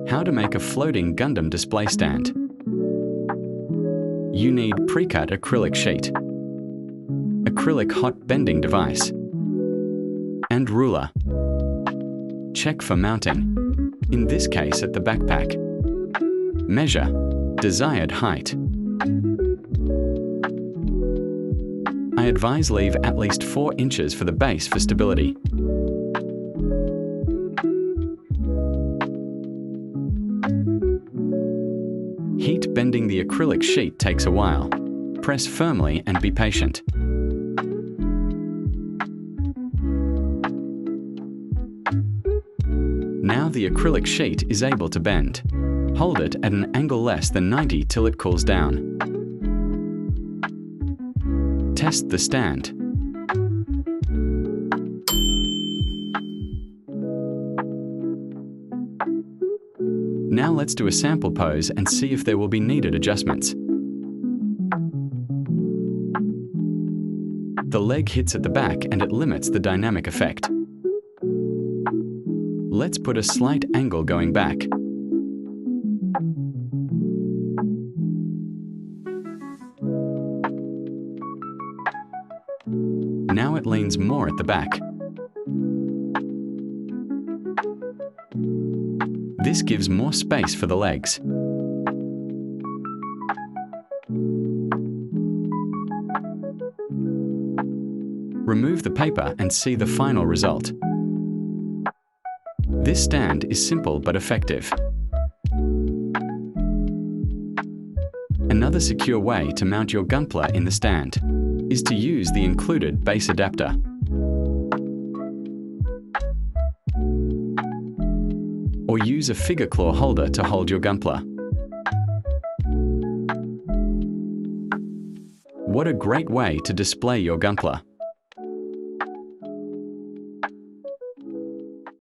How to make a floating Gundam display stand. You need pre-cut acrylic sheet, acrylic hot bending device, and ruler. Check for mounting, in this case at the backpack. Measure desired height. I advise leave at least 4 inches for the base for stability. Heat bending the acrylic sheet takes a while. Press firmly and be patient. Now the acrylic sheet is able to bend. Hold it at an angle less than 90 till it cools down. Test the stand. Now let's do a sample pose and see if there will be needed adjustments. The leg hits at the back and it limits the dynamic effect. Let's put a slight angle going back. Now it leans more at the back. This gives more space for the legs. Remove the paper and see the final result. This stand is simple but effective. Another secure way to mount your Gunpla in the stand is to use the included base adapter. Or use a figure claw holder to hold your Gunpla. What a great way to display your Gunpla!